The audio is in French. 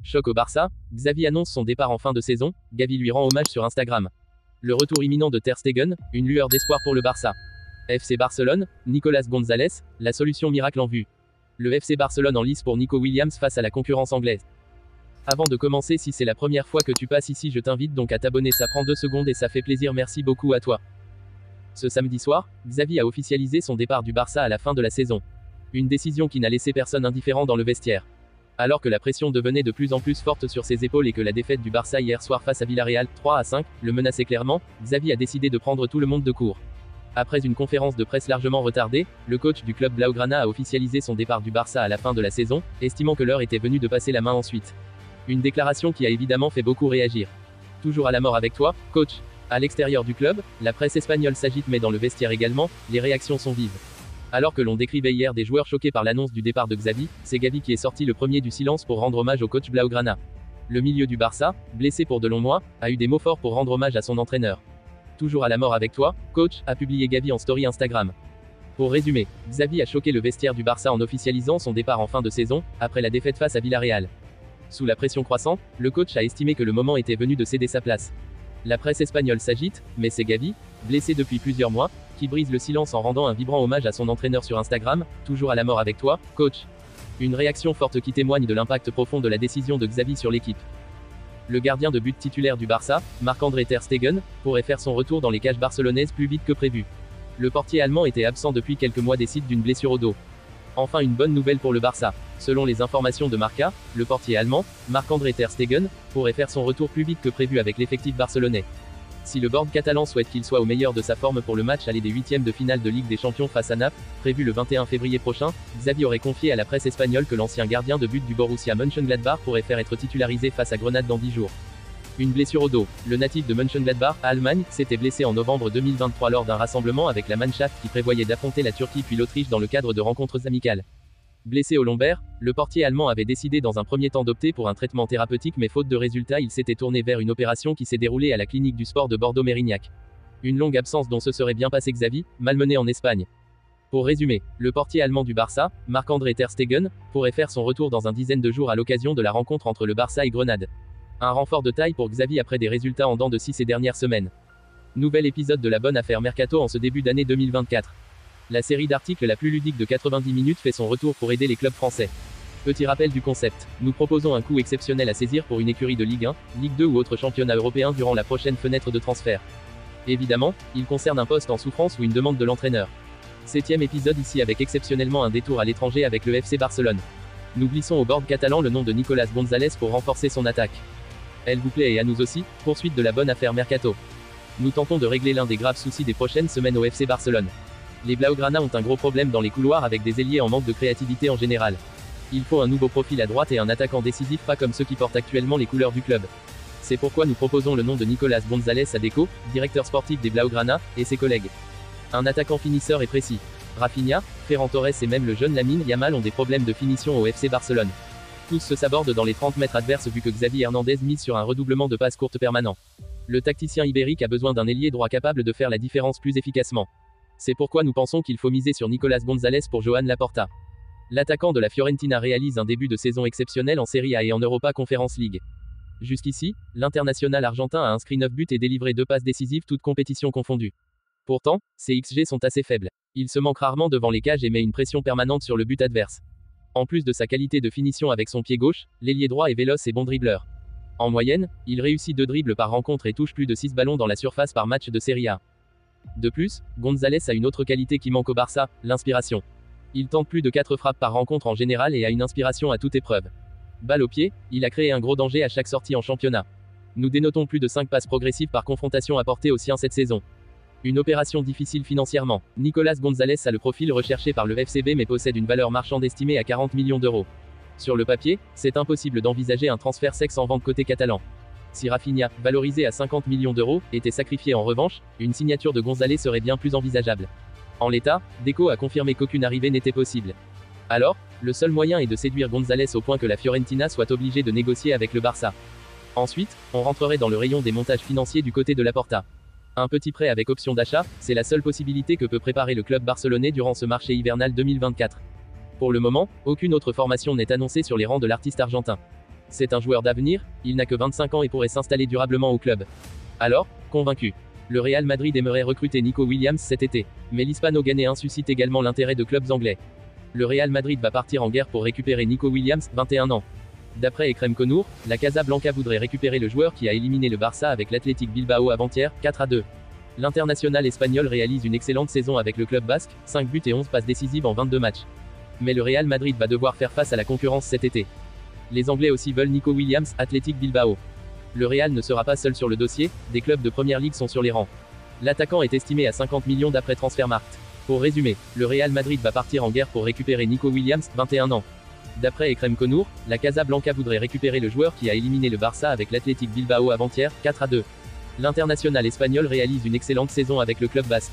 Choc au Barça, Xavi annonce son départ en fin de saison, Gavi lui rend hommage sur Instagram. Le retour imminent de Ter Stegen, une lueur d'espoir pour le Barça. FC Barcelone, Nicolas Gonzalez, la solution miracle en vue. Le FC Barcelone en lice pour Nico Williams face à la concurrence anglaise. Avant de commencer, si c'est la première fois que tu passes ici, je t'invite donc à t'abonner, ça prend 2 secondes et ça fait plaisir, merci beaucoup à toi. Ce samedi soir, Xavi a officialisé son départ du Barça à la fin de la saison. Une décision qui n'a laissé personne indifférent dans le vestiaire. Alors que la pression devenait de plus en plus forte sur ses épaules et que la défaite du Barça hier soir face à Villarreal, 3-5, le menaçait clairement, Xavi a décidé de prendre tout le monde de court. Après une conférence de presse largement retardée, le coach du club Blaugrana a officialisé son départ du Barça à la fin de la saison, estimant que l'heure était venue de passer la main ensuite. Une déclaration qui a évidemment fait beaucoup réagir. Toujours à la mort avec toi, coach. À l'extérieur du club, la presse espagnole s'agite mais dans le vestiaire également, les réactions sont vives. Alors que l'on décrivait hier des joueurs choqués par l'annonce du départ de Xavi, c'est Gavi qui est sorti le premier du silence pour rendre hommage au coach Blaugrana. Le milieu du Barça, blessé pour de longs mois, a eu des mots forts pour rendre hommage à son entraîneur. Toujours à la mort avec toi, coach, a publié Gavi en story Instagram. Pour résumer, Xavi a choqué le vestiaire du Barça en officialisant son départ en fin de saison, après la défaite face à Villarreal. Sous la pression croissante, le coach a estimé que le moment était venu de céder sa place. La presse espagnole s'agite, mais c'est Gavi, blessé depuis plusieurs mois, qui brise le silence en rendant un vibrant hommage à son entraîneur sur Instagram, toujours à la mort avec toi, coach. Une réaction forte qui témoigne de l'impact profond de la décision de Xavi sur l'équipe. Le gardien de but titulaire du Barça, Marc-André Ter Stegen, pourrait faire son retour dans les cages barcelonaises plus vite que prévu. Le portier allemand était absent depuis quelques mois des suites d'une blessure au dos. Enfin une bonne nouvelle pour le Barça. Selon les informations de Marca, le portier allemand, Marc-André Ter Stegen, pourrait faire son retour plus vite que prévu avec l'effectif barcelonais. Si le board catalan souhaite qu'il soit au meilleur de sa forme pour le match aller des huitièmes de finale de Ligue des Champions face à Naples, prévu le 21 février prochain, Xavi aurait confié à la presse espagnole que l'ancien gardien de but du Borussia Mönchengladbach pourrait faire être titularisé face à Grenade dans 10 jours. Une blessure au dos. Le natif de Mönchengladbach, Allemagne, s'était blessé en novembre 2023 lors d'un rassemblement avec la Mannschaft qui prévoyait d'affronter la Turquie puis l'Autriche dans le cadre de rencontres amicales. Blessé au lombaire, le portier allemand avait décidé dans un premier temps d'opter pour un traitement thérapeutique mais faute de résultats il s'était tourné vers une opération qui s'est déroulée à la clinique du sport de Bordeaux-Mérignac. Une longue absence dont se serait bien passé Xavi, malmené en Espagne. Pour résumer, le portier allemand du Barça, Marc-André Ter Stegen, pourrait faire son retour dans une dizaine de jours à l'occasion de la rencontre entre le Barça et Grenade. Un renfort de taille pour Xavi après des résultats en dents de scie ces dernières semaines. Nouvel épisode de la bonne affaire Mercato en ce début d'année 2024. La série d'articles la plus ludique de 90 minutes fait son retour pour aider les clubs français. Petit rappel du concept. Nous proposons un coût exceptionnel à saisir pour une écurie de Ligue 1, Ligue 2 ou autre championnat européen durant la prochaine fenêtre de transfert. Évidemment, il concerne un poste en souffrance ou une demande de l'entraîneur. 7e épisode ici avec exceptionnellement un détour à l'étranger avec le FC Barcelone. Nous glissons au board catalan le nom de Nicolas Gonzalez pour renforcer son attaque. Elle vous plaît et à nous aussi, poursuite de la bonne affaire Mercato. Nous tentons de régler l'un des graves soucis des prochaines semaines au FC Barcelone. Les Blaugrana ont un gros problème dans les couloirs avec des ailiers en manque de créativité en général. Il faut un nouveau profil à droite et un attaquant décisif pas comme ceux qui portent actuellement les couleurs du club. C'est pourquoi nous proposons le nom de Nicolas Gonzalez à Deco, directeur sportif des Blaugrana, et ses collègues. Un attaquant finisseur et précis. Rafinha, Ferran Torres et même le jeune Lamine Yamal ont des problèmes de finition au FC Barcelone. Tous se sabordent dans les 30 mètres adverses vu que Xavi Hernandez mise sur un redoublement de passes courtes permanent. Le tacticien ibérique a besoin d'un ailier droit capable de faire la différence plus efficacement. C'est pourquoi nous pensons qu'il faut miser sur Nicolas Gonzalez pour Joan Laporta. L'attaquant de la Fiorentina réalise un début de saison exceptionnel en Serie A et en Europa Conference League. Jusqu'ici, l'international argentin a inscrit 9 buts et délivré 2 passes décisives toutes compétitions confondues. Pourtant, ses XG sont assez faibles. Il se manque rarement devant les cages et met une pression permanente sur le but adverse. En plus de sa qualité de finition avec son pied gauche, l'ailier droit est véloce et bon dribbleur. En moyenne, il réussit 2 dribbles par rencontre et touche plus de 6 ballons dans la surface par match de Serie A. De plus, Gonzalez a une autre qualité qui manque au Barça, l'inspiration. Il tente plus de 4 frappes par rencontre en général et a une inspiration à toute épreuve. Balle au pied, il a créé un gros danger à chaque sortie en championnat. Nous dénotons plus de 5 passes progressives par confrontation apportées aux siens cette saison. Une opération difficile financièrement. Nicolas Gonzalez a le profil recherché par le FCB mais possède une valeur marchande estimée à 40 millions d'euros. Sur le papier, c'est impossible d'envisager un transfert sexe en vente côté catalan. Si Rafinha, valorisé à 50 millions d'euros, était sacrifié en revanche, une signature de Gonzalez serait bien plus envisageable. En l'état, Deco a confirmé qu'aucune arrivée n'était possible. Alors, le seul moyen est de séduire Gonzalez au point que la Fiorentina soit obligée de négocier avec le Barça. Ensuite, on rentrerait dans le rayon des montages financiers du côté de Laporta. Un petit prêt avec option d'achat, c'est la seule possibilité que peut préparer le club barcelonais durant ce marché hivernal 2024. Pour le moment, aucune autre formation n'est annoncée sur les rangs de l'artiste argentin. C'est un joueur d'avenir, il n'a que 25 ans et pourrait s'installer durablement au club. Alors, convaincu. Le Real Madrid aimerait recruter Nico Williams cet été. Mais l'Hispano-Ghanéen suscite également l'intérêt de clubs anglais. Le Real Madrid va partir en guerre pour récupérer Nico Williams, 21 ans. D'après Ekrem Konour, la Casablanca voudrait récupérer le joueur qui a éliminé le Barça avec l'Athletic Bilbao avant-hier, 4-2. L'international espagnol réalise une excellente saison avec le club basque, 5 buts et 11 passes décisives en 22 matchs. Mais le Real Madrid va devoir faire face à la concurrence cet été. Les Anglais aussi veulent Nico Williams, Athletic Bilbao. Le Real ne sera pas seul sur le dossier, des clubs de première ligue sont sur les rangs. L'attaquant est estimé à 50 millions d'après Transfermarkt. Pour résumer, le Real Madrid va partir en guerre pour récupérer Nico Williams, 21 ans. D'après Ekrem Konour, la Casablanca voudrait récupérer le joueur qui a éliminé le Barça avec l'Athletic Bilbao avant-hier, 4-2. L'international espagnol réalise une excellente saison avec le club basque.